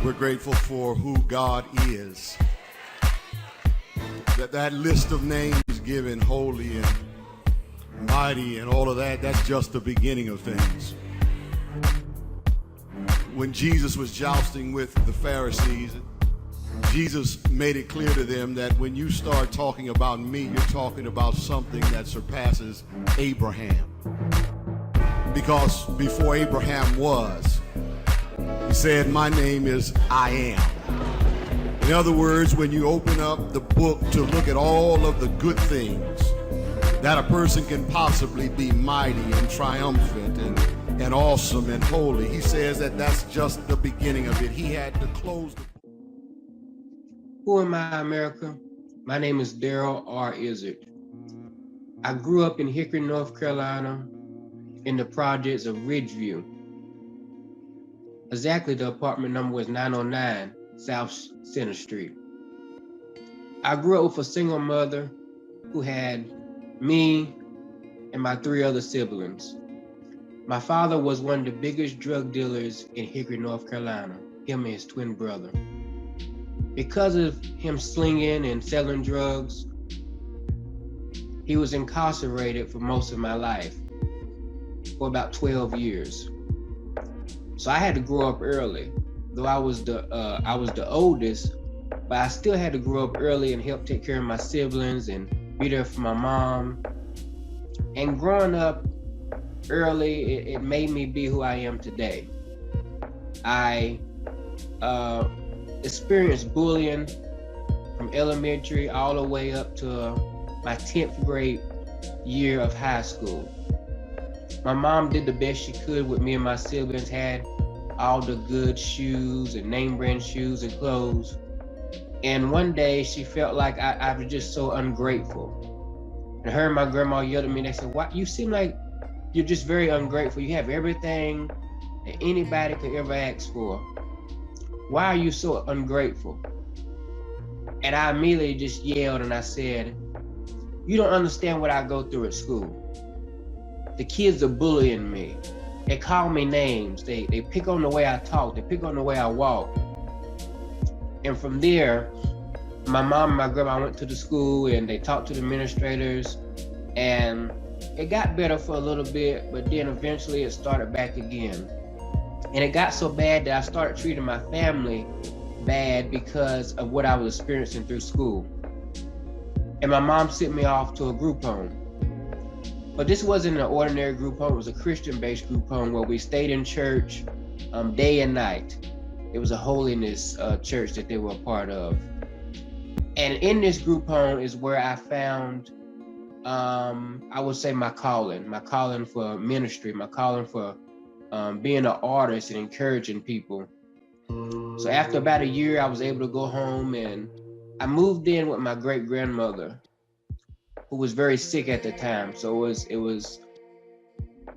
We're grateful for who God is. That list of names given, holy and mighty and all of that, that's just the beginning of things. When Jesus was jousting with the Pharisees, Jesus made it clear to them that when you start talking about me, you're talking about something that surpasses Abraham. Because before Abraham was, he said, my name is I am. In other words, when you open up the book to look at all of the good things that a person can possibly be, mighty and triumphant and awesome and holy, he says that that's just the beginning of it. He had to close the book. Who am I, America? My name is Darrell R. IZARD. I grew up in Hickory, North Carolina, in the projects of Ridgeview. Exactly, the apartment number was 909 South Center Street. I grew up with a single mother who had me and my 3 other siblings. My father was one of the biggest drug dealers in Hickory, North Carolina, him and his twin brother. Because of him slinging and selling drugs, he was incarcerated for most of my life, for about 12 years. So I had to grow up early. Though I was the oldest, but I still had to grow up early and help take care of my siblings and be there for my mom. And growing up early, it made me be who I am today. I experienced bullying from elementary all the way up to my 10th grade year of high school. My mom did the best she could with me and my siblings, had all the good shoes and name brand shoes and clothes. And one day she felt like I was just so ungrateful. And her and my grandma yelled at me and they said, "Why, you seem like you're just very ungrateful. You have everything that anybody could ever ask for. Why are you so ungrateful?" And I immediately just yelled and I said, "You don't understand what I go through at school. The kids are bullying me. They call me names. They pick on the way I talk. They pick on the way I walk." And from there, my mom and my grandma went to the school and they talked to the administrators, and it got better for a little bit, but then eventually it started back again. And it got so bad that I started treating my family bad because of what I was experiencing through school. And my mom sent me off to a group home. But this wasn't an ordinary group home, it was a Christian-based group home where we stayed in church day and night. It was a holiness church that they were a part of. And in this group home is where I found, I would say my calling for ministry, my calling for being an artist and encouraging people. So after about a year, I was able to go home, and I moved in with my great grandmother, who was very sick at the time. So it was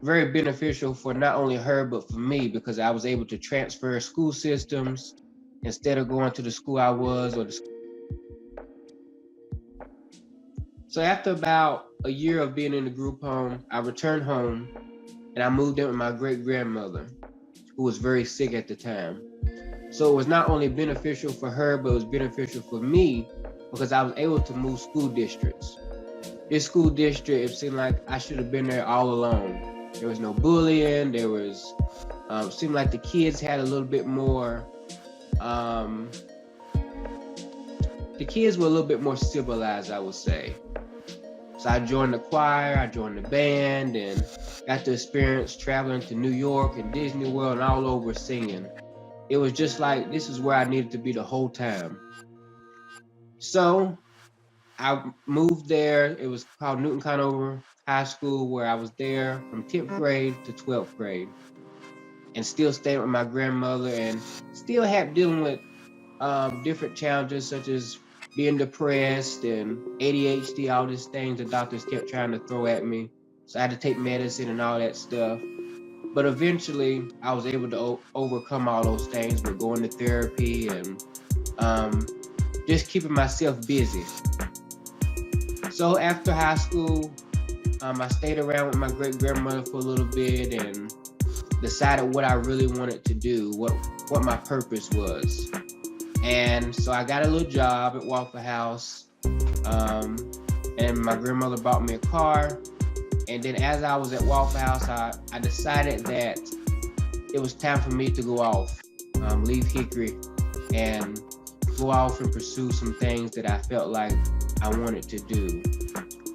very beneficial for not only her, but for me, because I was able to transfer school systems instead of going to the school I was. So after about a year of being in the group home, I returned home and I moved in with my great grandmother, who was very sick at the time. So it was not only beneficial for her, but it was beneficial for me because I was able to move school districts. This school district, it seemed like I should have been there all along. There was no bullying. There was, seemed like the kids had a little bit more, the kids were a little bit more civilized, I would say. So I joined the choir, I joined the band, and got to experience traveling to New York and Disney World and all over singing. It was just like, this is where I needed to be the whole time. So I moved there. It was called Newton Conover High School, where I was there from 10th grade to 12th grade, and still staying with my grandmother, and still dealing with different challenges such as being depressed and ADHD, all these things the doctors kept trying to throw at me. So I had to take medicine and all that stuff. But eventually I was able to overcome all those things with going to therapy and just keeping myself busy. So after high school, I stayed around with my great grandmother for a little bit, and decided what I really wanted to do, what my purpose was. And so I got a little job at Waffle House, and my grandmother bought me a car. And then as I was at Waffle House, I decided that it was time for me to go off, leave Hickory and go off and pursue some things that I felt like I wanted to do.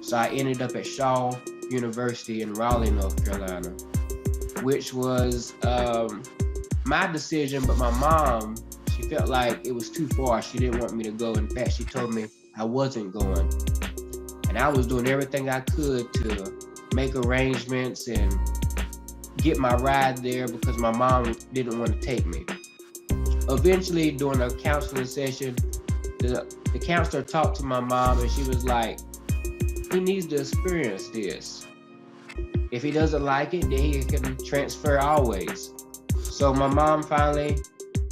So I ended up at Shaw University in Raleigh, North Carolina, which was my decision, but my mom, she felt like it was too far. She didn't want me to go. In fact, she told me I wasn't going. And I was doing everything I could to make arrangements and get my ride there because my mom didn't want to take me. Eventually, during a counseling session, the counselor talked to my mom and she was like, he needs to experience this. If he doesn't like it, then he can transfer always. So my mom finally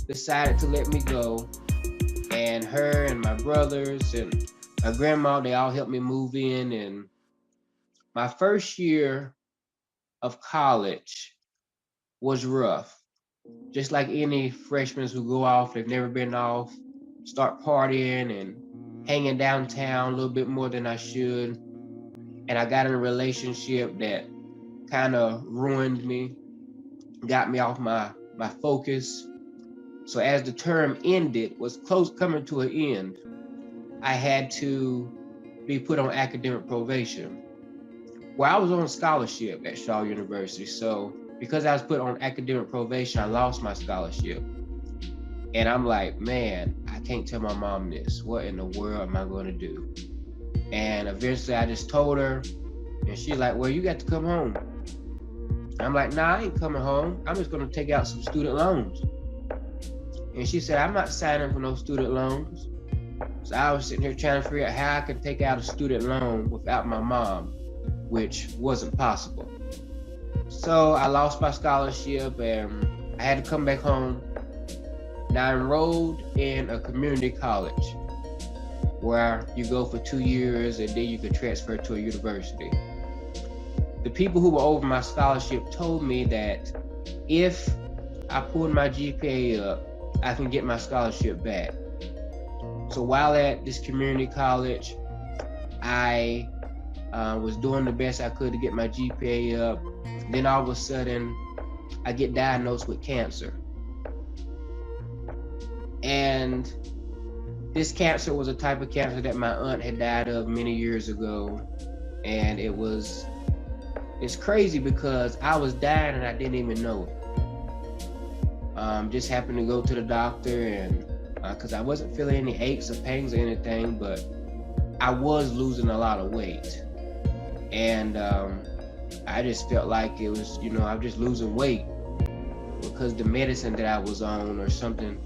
decided to let me go, and her and my brothers and my grandma, they all helped me move in. And my first year of college was rough. Just like any freshmen who go off, they've never been off, start partying and hanging downtown a little bit more than I should. And I got in a relationship that kind of ruined me, got me off my focus. So as the term ended, was close coming to an end, I had to be put on academic probation. Well, I was on scholarship at Shaw University. So because I was put on academic probation, I lost my scholarship. And I'm like, man, I can't tell my mom this. What in the world am I going to do? And eventually I just told her, and she's like, well, you got to come home. I'm like, nah, I ain't coming home. I'm just going to take out some student loans. And she said, I'm not signing for no student loans. So I was sitting here trying to figure out how I could take out a student loan without my mom, which wasn't possible. So I lost my scholarship and I had to come back home. And I enrolled in a community college where you go for 2 years and then you can transfer to a university. The people who were over my scholarship told me that if I pulled my GPA up, I can get my scholarship back. So while at this community college, I was doing the best I could to get my GPA up. Then all of a sudden, I get diagnosed with cancer. And this cancer was a type of cancer that my aunt had died of many years ago. And it's crazy because I was dying and I didn't even know it. Just happened to go to the doctor and because I wasn't feeling any aches or pains or anything, but I was losing a lot of weight. And I just felt like it was, I was just losing weight because the medicine that I was on or something,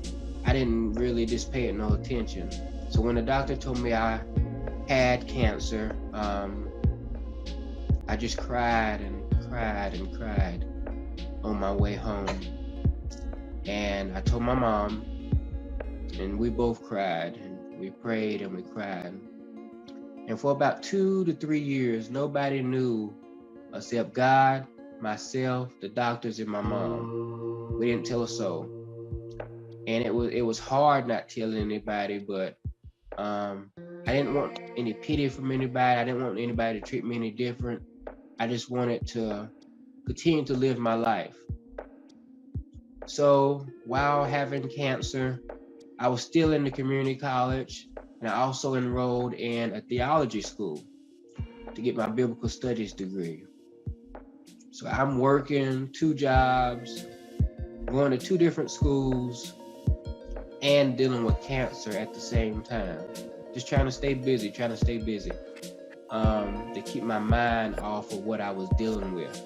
I didn't really just pay it no attention. So when the doctor told me I had cancer, I just cried and cried and cried on my way home. And I told my mom, and we both cried, and we prayed and we cried. And for about 2 to 3 years, nobody knew except God, myself, the doctors, and my mom. We didn't tell a soul. And it was hard not telling anybody, but I didn't want any pity from anybody. I didn't want anybody to treat me any different. I just wanted to continue to live my life. So while having cancer, I was still in the community college, and I also enrolled in a theology school to get my biblical studies degree. So I'm working 2 jobs, going to 2 different schools, and dealing with cancer at the same time. Just trying to stay busy to keep my mind off of what I was dealing with.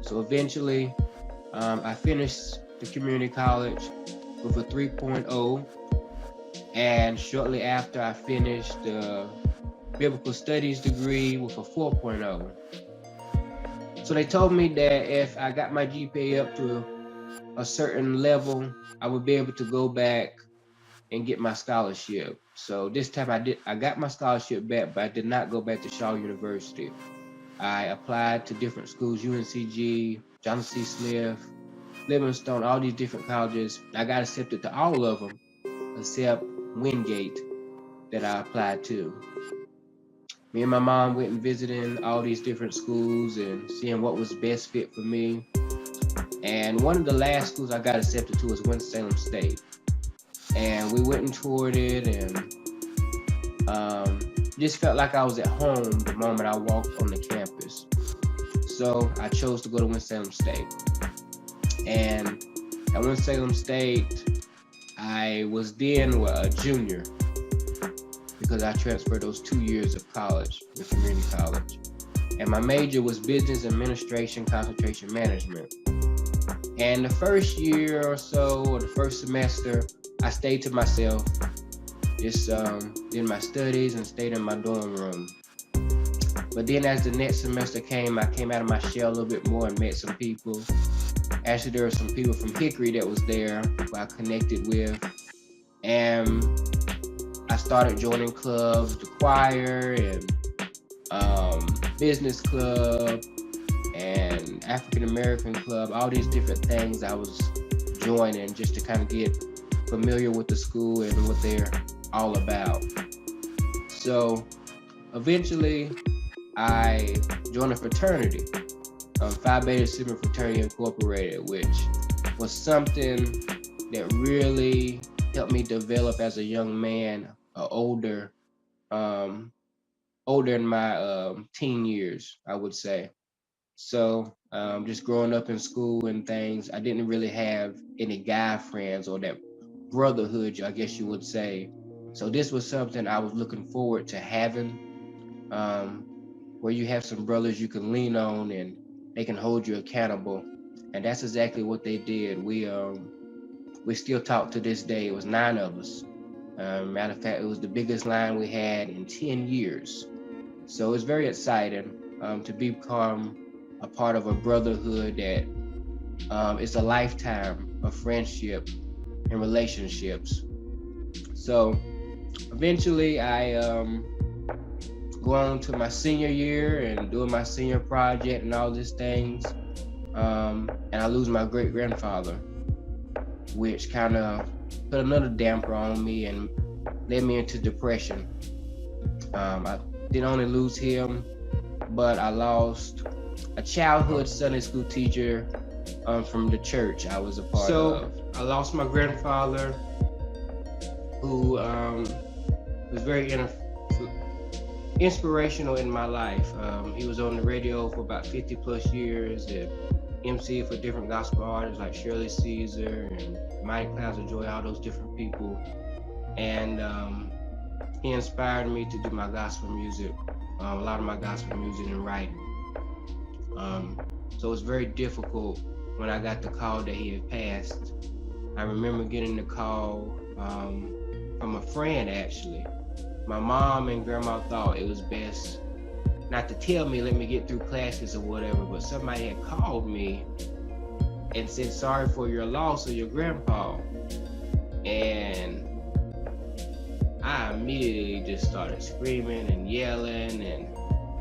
So eventually, I finished the community college with a 3.0, and shortly after I finished the biblical studies degree with a 4.0. So they told me that if I got my GPA up to a certain level, I would be able to go back and get my scholarship. So this time I got my scholarship back, but I did not go back to Shaw University. I applied to different schools, UNCG, John C. Smith, Livingstone, all these different colleges. I got accepted to all of them except Wingate that I applied to. Me and my mom went and visiting all these different schools and seeing what was best fit for me. And one of the last schools I got accepted to was Winston-Salem State. And we went and toured it, and just felt like I was at home the moment I walked on the campus. So I chose to go to Winston-Salem State. And at Winston-Salem State, I was then a junior because I transferred those 2 years of college with community college. And my major was business administration, concentration management. And the first year or so, or the first semester, I stayed to myself, just did my studies and stayed in my dorm room. But then as the next semester came, I came out of my shell a little bit more and met some people. Actually, there were some people from Hickory that was there who I connected with. And I started joining clubs, the choir and business club and African American club, all these different things I was joining just to kind of get familiar with the school and what they're all about. So eventually I joined a fraternity, Phi Beta Sigma Fraternity Incorporated, which was something that really helped me develop as a young man, older in my teen years, I would say. So just growing up in school and things, I didn't really have any guy friends or that brotherhood, I guess you would say. So this was something I was looking forward to having, where you have some brothers you can lean on and they can hold you accountable. And that's exactly what they did. We still talk to this day. It was 9 of us. Matter of fact, it was the biggest line we had in 10 years. So it's very exciting to become a part of a brotherhood that it's a lifetime of friendship and relationships. So eventually I go on to my senior year and doing my senior project and all these things. And I lose my great grandfather, which kind of put another damper on me and led me into depression. I didn't only lose him, but I lost a childhood Sunday school teacher from the church I was a part of. I lost my grandfather, who was very inspirational in my life. He was on the radio for about 50 plus years and MC for different gospel artists like Shirley Caesar and Mighty Clouds of Joy, all those different people. And he inspired me to do my gospel music, a lot of my gospel music and writing. So it was very difficult when I got the call that he had passed. I remember getting the call from a friend, actually. My mom and grandma thought it was best not to tell me, let me get through classes or whatever, but somebody had called me and said, sorry for your loss of your grandpa. And I immediately just started screaming and yelling and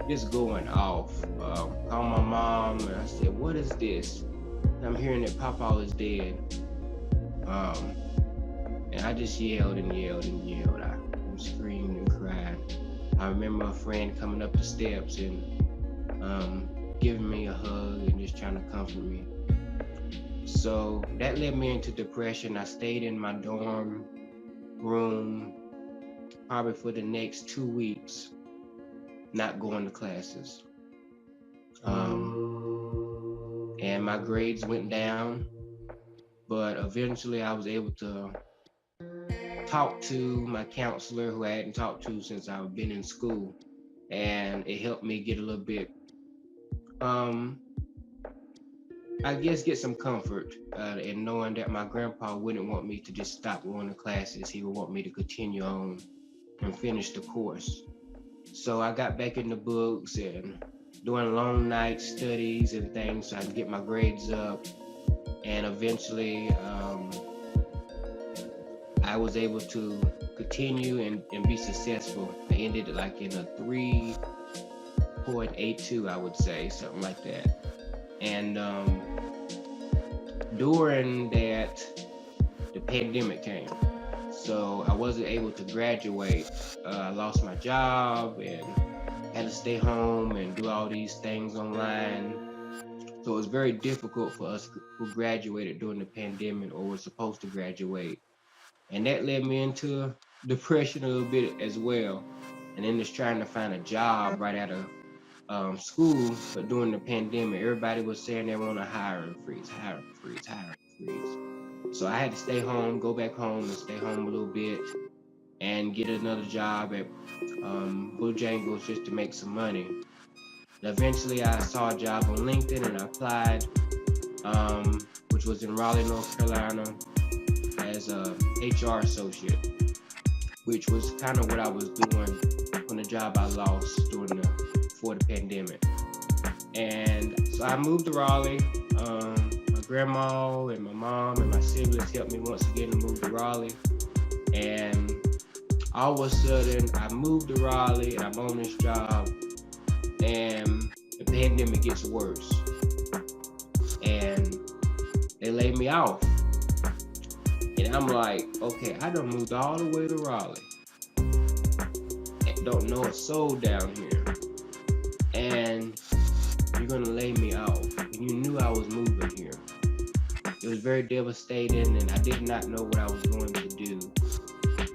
just going off. Called my mom and I said, what is this? I'm hearing that Papa is dead. And I just yelled and yelled and yelled. I screamed and cried. I remember a friend coming up the steps and giving me a hug and just trying to comfort me. So that led me into depression. I stayed in my dorm room probably for the next 2 weeks, not going to classes. And my grades went down, but eventually I was able to talk to my counselor, who I hadn't talked to since I've been in school, and it helped me get a little bit, I guess, get some comfort in knowing that my grandpa wouldn't want me to just stop going to classes. He would want me to continue on and finish the course. So I got back in the books and doing long night studies and things so I could get my grades up. And eventually I was able to continue and be successful. I ended like in a 1.82, I would say, something like that. And during that, the pandemic came. So I wasn't able to graduate. I lost my job and had to stay home and do all these things online. So it was very difficult for us who graduated during the pandemic or were supposed to graduate. And that led me into depression a little bit as well. And then just trying to find a job right out of school. But during the pandemic, everybody was saying they want a hiring freeze, hiring freeze, hiring freeze. So I had to stay home, go back home and stay home a little bit and get another job at Bojangles just to make some money. And eventually I saw a job on LinkedIn and I applied, which was in Raleigh, North Carolina, as a HR associate, which was kind of what I was doing on the job I lost before the pandemic. And so I moved to Raleigh. My grandma and my mom and my siblings helped me once again to move to Raleigh. And all of a sudden, I moved to Raleigh and I'm on this job, and the pandemic gets worse. And they laid me off. And I'm like, okay, I done moved all the way to Raleigh. And don't know a soul down here. And you're gonna lay me off. And you knew I was moving here. It was very devastating and I did not know what I was going to do.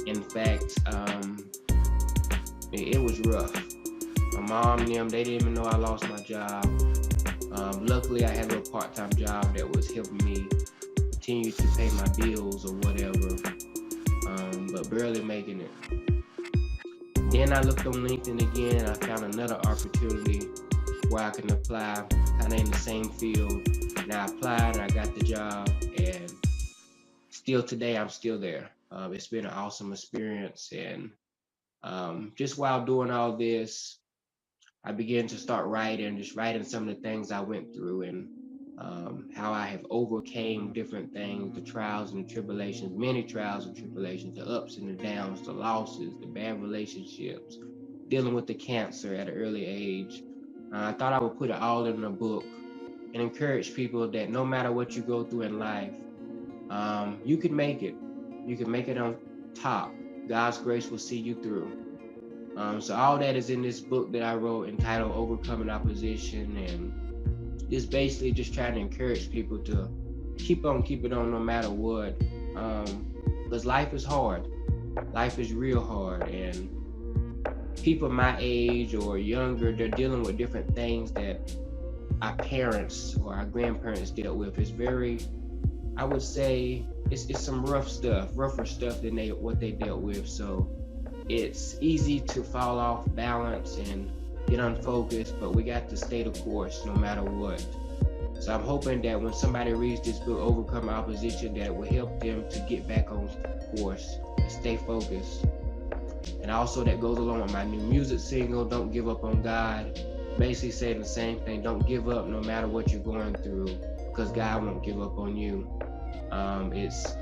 In fact, it was rough. My mom and them, they didn't even know I lost my job. Luckily, I had a little part-time job that was helping me continue to pay my bills or whatever, but barely making it. Then I looked on LinkedIn again and I found another opportunity where I can apply, kind of in the same field. And I applied and I got the job, and still today, I'm still there. It's been an awesome experience. And just while doing all this, I began to start writing, just writing some of the things I went through and how I have overcame different things, the trials and tribulations, many trials and tribulations, the ups and the downs, the losses, the bad relationships, dealing with the cancer at an early age. I thought I would put it all in a book and encourage people that no matter what you go through in life, you can make it. You can make it on top. God's grace will see you through. So all that is in this book that I wrote entitled Overcoming Opposition, and just basically just trying to encourage people to keep on keeping on no matter what. Because life is hard. Life is real hard, and people my age or younger, they're dealing with different things that our parents or our grandparents dealt with. It's very, I would say, it's some rougher stuff than what they dealt with. So it's easy to fall off balance and get unfocused, but we got to stay the course no matter what. So I'm hoping that when somebody reads this book, Overcome Opposition, that it will help them to get back on course and stay focused. And also that goes along with my new music single, Don't Give Up on God. Basically saying the same thing, don't give up no matter what you're going through, because God won't give up on you. It's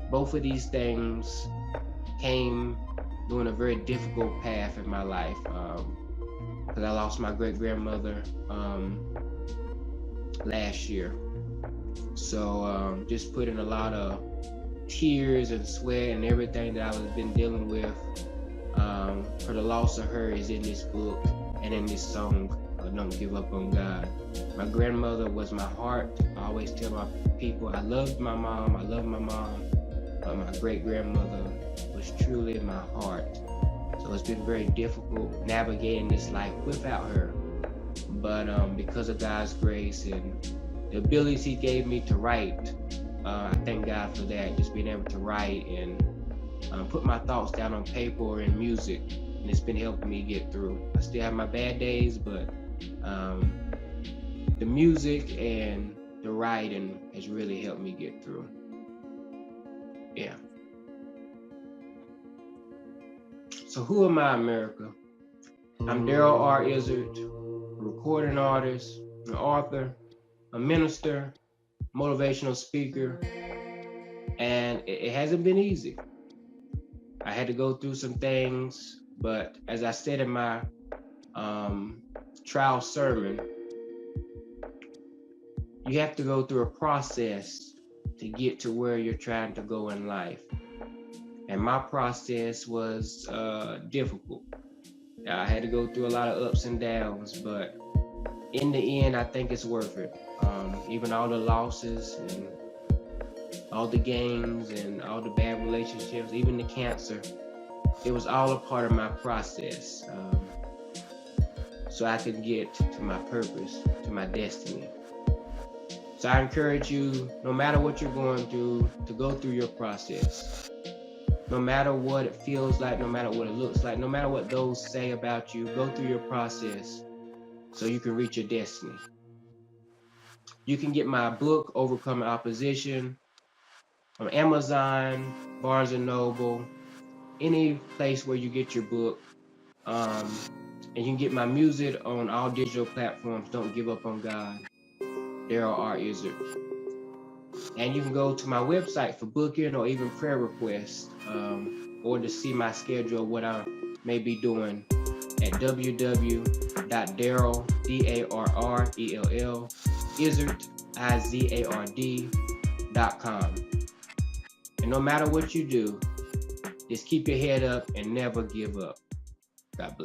both of these things came during a very difficult path in my life, because I lost my great-grandmother last year. So just putting a lot of tears and sweat and everything that I've been dealing with for the loss of her is in this book and in this song, Don't Give Up on God. My grandmother was my heart. I always tell my people I loved my mom, but my great-grandmother was truly my heart. So it's been very difficult navigating this life without her. But because of God's grace and the abilities He gave me to write, I thank God for that, just being able to write and put my thoughts down on paper or in music, and it's been helping me get through. I still have my bad days, but the music and the writing has really helped me get through. Yeah. So who am I, America? I'm Darrell R. IZARD, a recording artist, an author, a minister, motivational speaker, and it hasn't been easy. I had to go through some things, but as I said in my trial sermon, you have to go through a process to get to where you're trying to go in life. And my process was difficult. I had to go through a lot of ups and downs, but in the end, I think it's worth it. Even all the losses and all the gains and all the bad relationships, even the cancer, it was all a part of my process. So I could get to my purpose, to my destiny. So I encourage you, no matter what you're going through, to go through your process. No matter what it feels like, no matter what it looks like, no matter what those say about you, go through your process so you can reach your destiny. You can get my book, Overcoming Opposition, on Amazon, Barnes & Noble, any place where you get your book. And you can get my music on all digital platforms. Don't Give Up on God, Darrell R. Izard. And you can go to my website for booking or even prayer requests, or to see my schedule of what I may be doing at www.darrell, DARRELL, Izard, IZARD.com. And no matter what you do, just keep your head up and never give up. God bless.